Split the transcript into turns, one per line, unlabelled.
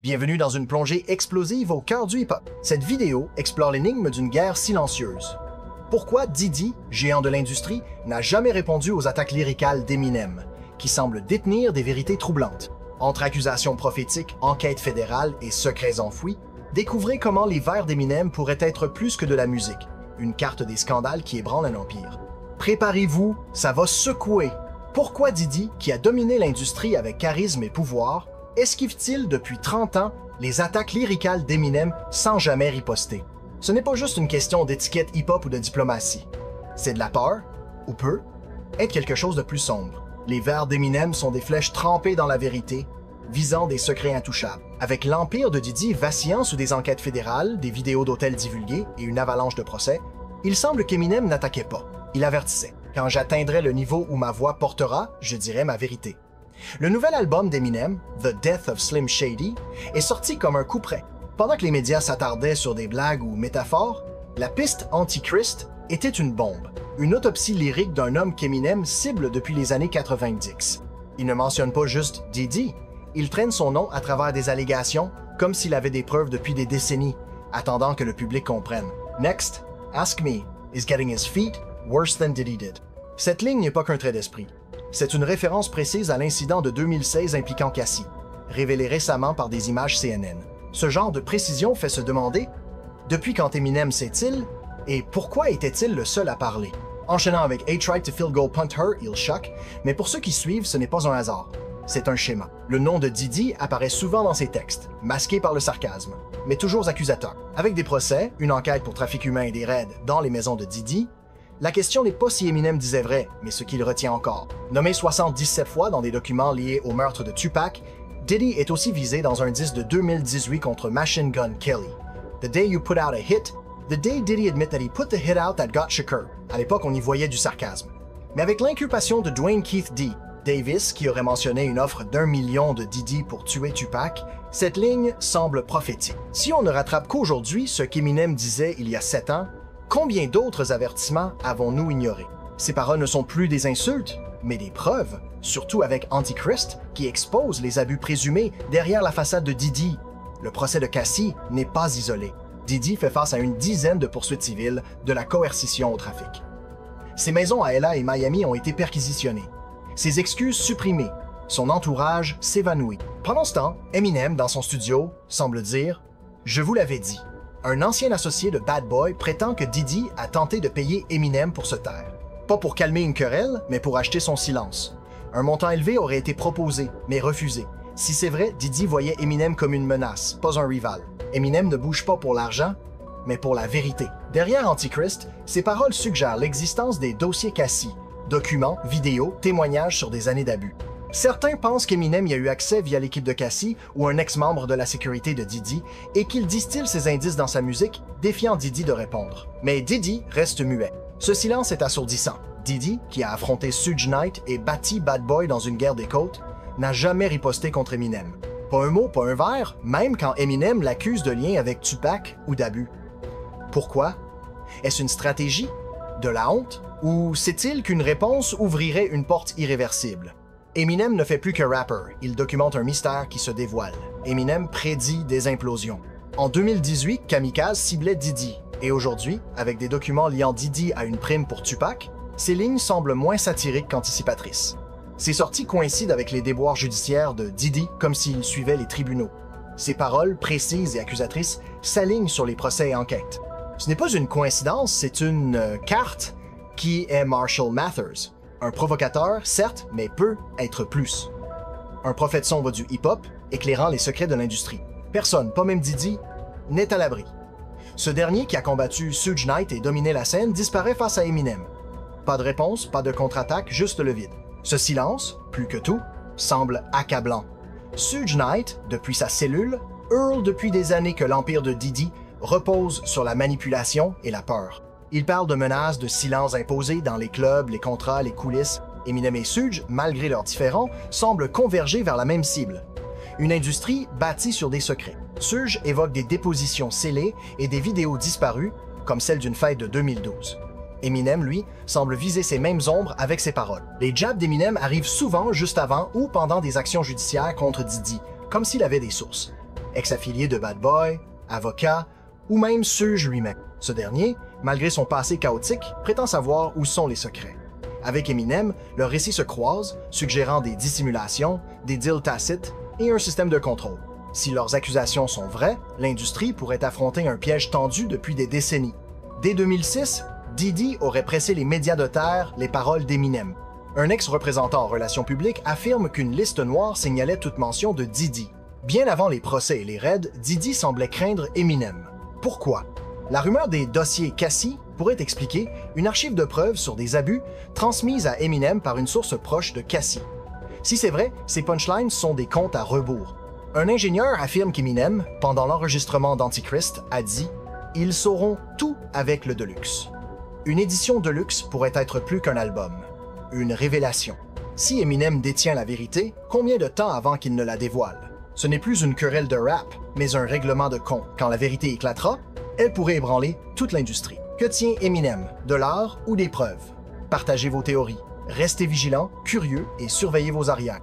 Bienvenue dans une plongée explosive au cœur du hip-hop. Cette vidéo explore l'énigme d'une guerre silencieuse. Pourquoi Diddy, géant de l'industrie, n'a jamais répondu aux attaques lyricales d'Eminem, qui semble détenir des vérités troublantes? Entre accusations prophétiques, enquêtes fédérales et secrets enfouis, découvrez comment les vers d'Eminem pourraient être plus que de la musique, une carte des scandales qui ébranle un empire. Préparez-vous, ça va secouer. Pourquoi Diddy, qui a dominé l'industrie avec charisme et pouvoir, esquive-t-il depuis 30 ans les attaques lyricales d'Eminem sans jamais riposter? Ce n'est pas juste une question d'étiquette hip-hop ou de diplomatie. C'est de la peur, ou peut être quelque chose de plus sombre. Les vers d'Eminem sont des flèches trempées dans la vérité, visant des secrets intouchables. Avec l'empire de Diddy vacillant sous des enquêtes fédérales, des vidéos d'hôtels divulguées et une avalanche de procès, il semble qu'Eminem n'attaquait pas. Il avertissait. Quand j'atteindrai le niveau où ma voix portera, je dirai ma vérité. Le nouvel album d'Eminem, The Death of Slim Shady, est sorti comme un coup près. Pendant que les médias s'attardaient sur des blagues ou métaphores, la piste Antichrist était une bombe, une autopsie lyrique d'un homme qu'Eminem cible depuis les années 90. Il ne mentionne pas juste Diddy, il traîne son nom à travers des allégations comme s'il avait des preuves depuis des décennies, attendant que le public comprenne. Next, Ask Me is getting his feet worse than Diddy did. Cette ligne n'est pas qu'un trait d'esprit. C'est une référence précise à l'incident de 2016 impliquant Cassie, révélé récemment par des images CNN. Ce genre de précision fait se demander depuis quand Eminem sait-il et pourquoi était-il le seul à parler? Enchaînant avec A Tried to Field Goal Punt Her, il choque, mais pour ceux qui suivent, ce n'est pas un hasard. C'est un schéma. Le nom de Diddy apparaît souvent dans ses textes, masqué par le sarcasme, mais toujours accusateur. Avec des procès, une enquête pour trafic humain et des raids dans les maisons de Diddy, la question n'est pas si Eminem disait vrai, mais ce qu'il retient encore. Nommé 77 fois dans des documents liés au meurtre de Tupac, Diddy est aussi visé dans un disque de 2018 contre Machine Gun Kelly. The day you put out a hit, the day Diddy admit that he put the hit out that got Shakur. À l'époque, on y voyait du sarcasme. Mais avec l'inculpation de Dwayne Keith D. Davis, qui aurait mentionné une offre d'1 million de Diddy pour tuer Tupac, cette ligne semble prophétique. Si on ne rattrape qu'aujourd'hui ce qu'Eminem disait il y a 7 ans, combien d'autres avertissements avons-nous ignorés? Ces paroles ne sont plus des insultes, mais des preuves, surtout avec Antichrist, qui expose les abus présumés derrière la façade de Diddy. Le procès de Cassie n'est pas isolé. Diddy fait face à une dizaine de poursuites civiles de la coercition au trafic. Ses maisons à LA et Miami ont été perquisitionnées. Ses excuses supprimées. Son entourage s'évanouit. Pendant ce temps, Eminem, dans son studio, semble dire « Je vous l'avais dit ». Un ancien associé de Bad Boy prétend que Diddy a tenté de payer Eminem pour se taire. Pas pour calmer une querelle, mais pour acheter son silence. Un montant élevé aurait été proposé, mais refusé. Si c'est vrai, Diddy voyait Eminem comme une menace, pas un rival. Eminem ne bouge pas pour l'argent, mais pour la vérité. Derrière Antichrist, ses paroles suggèrent l'existence des dossiers Cassie, documents, vidéos, témoignages sur des années d'abus. Certains pensent qu'Eminem y a eu accès via l'équipe de Cassie ou un ex-membre de la sécurité de Diddy et qu'il distille ces indices dans sa musique, défiant Diddy de répondre. Mais Diddy reste muet. Ce silence est assourdissant. Diddy, qui a affronté Suge Knight et battu Bad Boy dans une guerre des côtes, n'a jamais riposté contre Eminem. Pas un mot, pas un vers, même quand Eminem l'accuse de lien avec Tupac ou d'abus. Pourquoi? Est-ce une stratégie? De la honte? Ou sait-il qu'une réponse ouvrirait une porte irréversible? Eminem ne fait plus que rapper, il documente un mystère qui se dévoile. Eminem prédit des implosions. En 2018, Kamikaze ciblait Diddy, et aujourd'hui, avec des documents liant Diddy à une prime pour Tupac, ces lignes semblent moins satiriques qu'anticipatrices. Ces sorties coïncident avec les déboires judiciaires de Diddy comme s'il suivait les tribunaux. Ses paroles, précises et accusatrices, s'alignent sur les procès et enquêtes. Ce n'est pas une coïncidence, c'est une carte qui est Marshall Mathers. Un provocateur, certes, mais peut être plus. Un prophète sombre du hip-hop, éclairant les secrets de l'industrie. Personne, pas même Diddy, n'est à l'abri. Ce dernier qui a combattu Suge Knight et dominé la scène disparaît face à Eminem. Pas de réponse, pas de contre-attaque, juste le vide. Ce silence, plus que tout, semble accablant. Suge Knight, depuis sa cellule, hurle depuis des années que l'empire de Diddy repose sur la manipulation et la peur. Il parle de menaces, de silence imposés dans les clubs, les contrats, les coulisses. Eminem et Suge, malgré leurs différends, semblent converger vers la même cible. Une industrie bâtie sur des secrets. Suge évoque des dépositions scellées et des vidéos disparues, comme celle d'une fête de 2012. Eminem, lui, semble viser ces mêmes ombres avec ses paroles. Les jabs d'Eminem arrivent souvent juste avant ou pendant des actions judiciaires contre Diddy, comme s'il avait des sources. ex-affilié de Bad Boy, avocat ou même Suge lui-même. Ce dernier, malgré son passé chaotique, prétend savoir où sont les secrets. Avec Eminem, leurs récits se croisent, suggérant des dissimulations, des deals tacites et un système de contrôle. Si leurs accusations sont vraies, l'industrie pourrait affronter un piège tendu depuis des décennies. Dès 2006, Diddy aurait pressé les médias de taire les paroles d'Eminem. Un ex-représentant en relations publiques affirme qu'une liste noire signalait toute mention de Diddy. Bien avant les procès et les raids, Diddy semblait craindre Eminem. Pourquoi? La rumeur des dossiers Cassie pourrait expliquer une archive de preuves sur des abus transmises à Eminem par une source proche de Cassie. Si c'est vrai, ces punchlines sont des comptes à rebours. Un ingénieur affirme qu'Eminem, pendant l'enregistrement d'Antichrist, a dit « Ils sauront tout avec le Deluxe ». Une édition Deluxe pourrait être plus qu'un album. Une révélation. Si Eminem détient la vérité, combien de temps avant qu'il ne la dévoile? Ce n'est plus une querelle de rap, mais un règlement de compte. Quand la vérité éclatera, elle pourrait ébranler toute l'industrie. Que tient Eminem? De l'art ou des preuves? Partagez vos théories. Restez vigilants, curieux et surveillez vos arrières.